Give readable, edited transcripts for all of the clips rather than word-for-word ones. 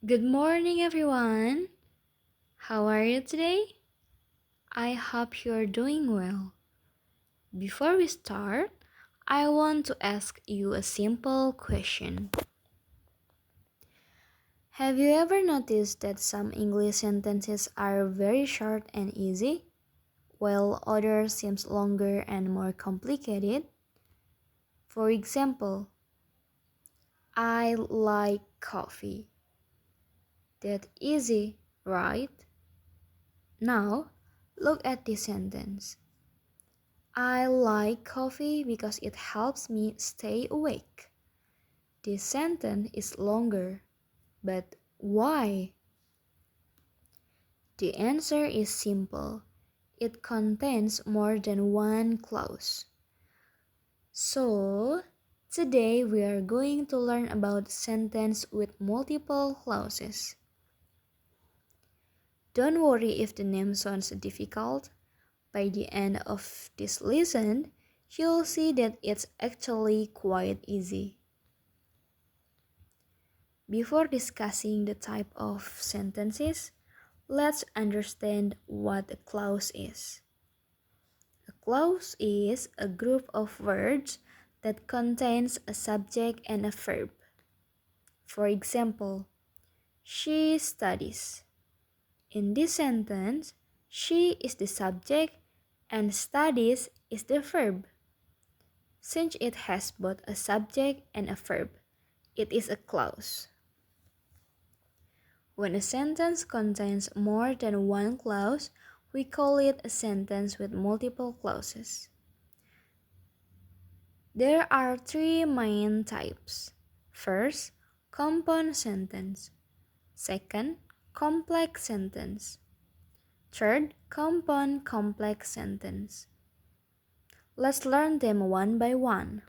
Good morning, everyone. How are you today? I hope you're doing well. Before we start, I want to ask you a simple question. Have you ever noticed that some English sentences are very short and easy, while others seem longer and more complicated? For example, I like coffee. That's easy, right? Now, look at this sentence. I like coffee because it helps me stay awake. This sentence is longer, but why? The answer is simple. It contains more than one clause. So, today we are going to learn about sentence with multiple clauses. Don't worry if the name sounds difficult. By the end of this lesson, you'll see that it's actually quite easy. Before discussing the type of sentences, let's understand what a clause is. A clause is a group of words that contains a subject and a verb. For example, she studies. In this sentence, she is the subject and studies is the verb. Since it has both a subject and a verb, it is a clause. When a sentence contains more than one clause, we call it a sentence with multiple clauses. There are three main types. First, compound sentence. Second, complex sentence. Third, compound complex sentence. Let's learn them one by one.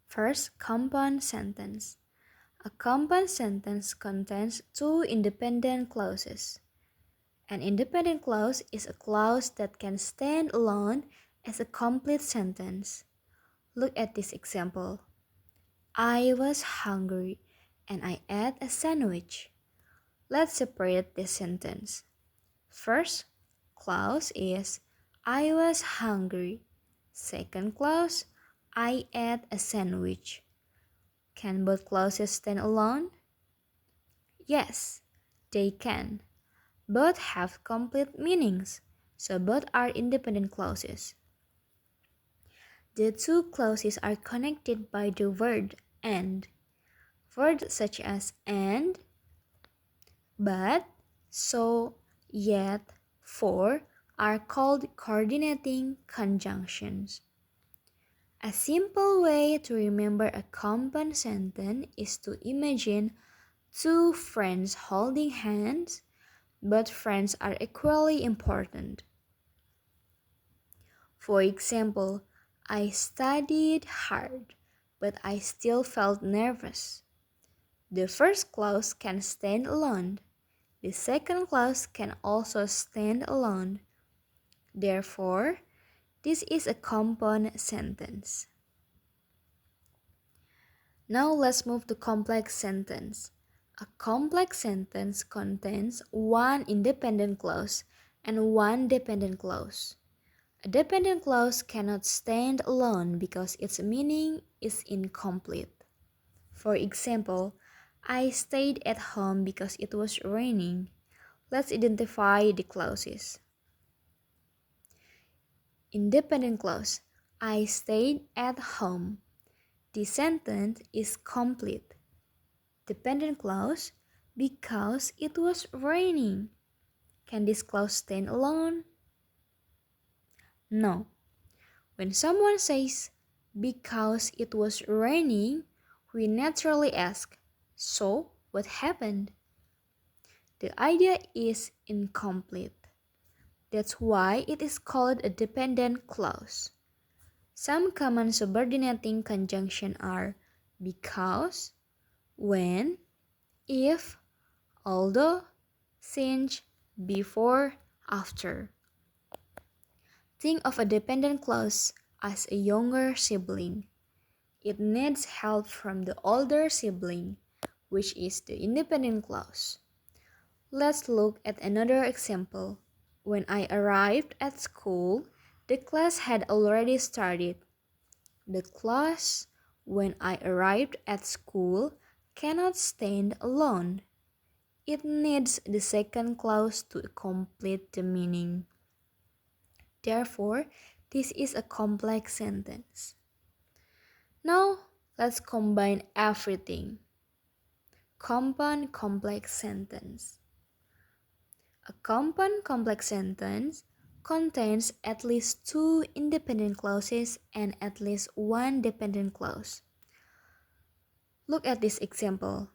First, compound sentence. A compound sentence contains two independent clauses. An independent clause is a clause that can stand alone as a complete sentence. Look at this example. I was hungry and I ate a sandwich. Let's separate this sentence. First clause is I was hungry. Second clause, I ate a sandwich. Can both clauses stand alone? Yes, they can. Both have complete meanings, so both are independent clauses. The two clauses are connected by the word and. Words such as and, but, so, yet, for are called coordinating conjunctions. A simple way to remember a compound sentence is to imagine two friends holding hands. Both friends are equally important. For example, I studied hard, but I still felt nervous. The first clause can stand alone. The second clause can also stand alone. Therefore, this is a compound sentence. Now let's move to complex sentence. A complex sentence contains one independent clause and one dependent clause. A dependent clause cannot stand alone because its meaning is incomplete. For example, I stayed at home because it was raining. Let's identify the clauses. Independent clause. I stayed at home. The sentence is complete. Dependent clause. Because it was raining. Can this clause stand alone? No. When someone says, because it was raining, we naturally ask, so what happened? The idea is incomplete. That's why it is called a dependent clause. Some common subordinating conjunctions are because, when, if, although, since, before, after. Think of a dependent clause as a younger sibling. It needs help from the older sibling, which is the independent clause. Let's look at another example. When I arrived at school, the class had already started. The class, when I arrived at school, cannot stand alone. It needs the second clause to complete the meaning. Therefore, this is a complex sentence. Now, let's combine everything. Compound complex sentence. A compound complex sentence contains at least two independent clauses and at least one dependent clause. Look at this example.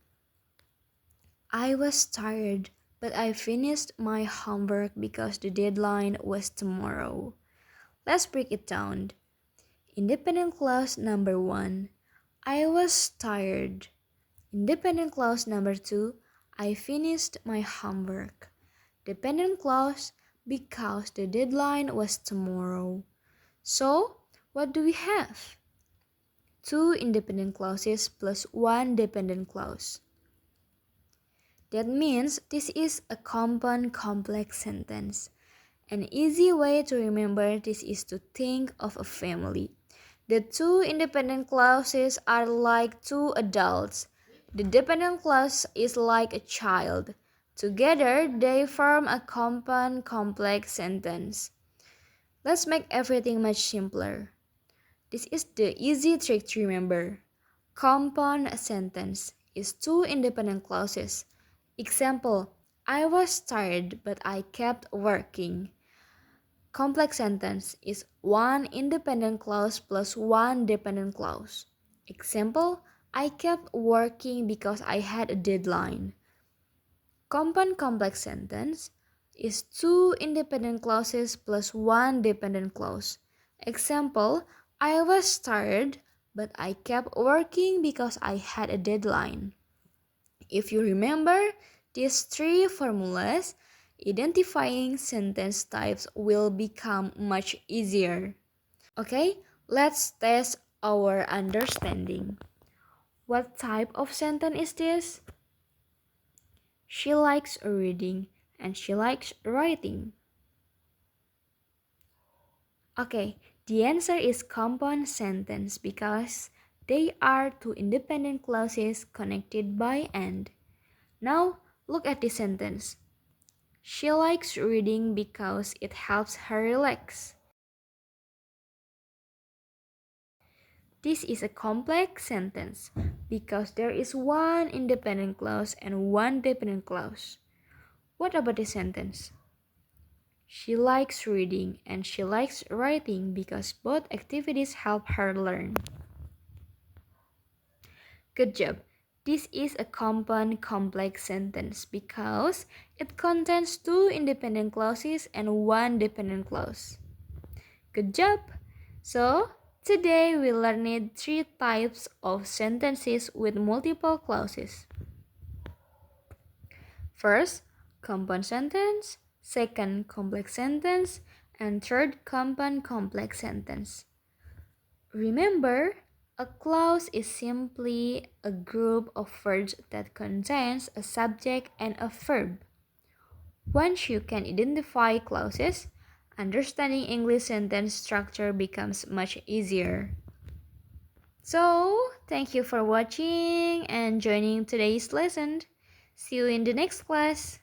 I was tired, but I finished my homework because the deadline was tomorrow. Let's break it down. Independent clause number 1. I was tired. Independent clause number 2. I finished my homework. Dependent clause because the deadline was tomorrow. So, what do we have? Two independent clauses plus one dependent clause. That means this is a compound complex sentence. An easy way to remember this is to think of a family. The two independent clauses are like two adults. The dependent clause is like a child. Together, they form a compound complex sentence. Let's make everything much simpler. This is the easy trick to remember. Compound sentence is two independent clauses. Example, I was tired but I kept working. Complex sentence is one independent clause plus one dependent clause. Example, I kept working because I had a deadline. Compound complex sentence is two independent clauses plus one dependent clause. Example, I was tired, but I kept working because I had a deadline. If you remember these three formulas, identifying sentence types will become much easier. Okay, let's test our understanding. What type of sentence is this? She likes reading and she likes writing. Okay, the answer is compound sentence because they are two independent clauses connected by and. Now, look at this sentence. She likes reading because it helps her relax. This is a complex sentence because there is one independent clause and one dependent clause. What about this sentence? She likes reading and she likes writing because both activities help her learn. Good job. This is a compound complex sentence because it contains two independent clauses and one dependent clause. Good job! So, today we learned three types of sentences with multiple clauses. First, compound sentence, second, complex sentence, and third, compound complex sentence. Remember, a clause is simply a group of words that contains a subject and a verb. Once you can identify clauses, understanding English sentence structure becomes much easier. So, thank you for watching and joining today's lesson. See you in the next class.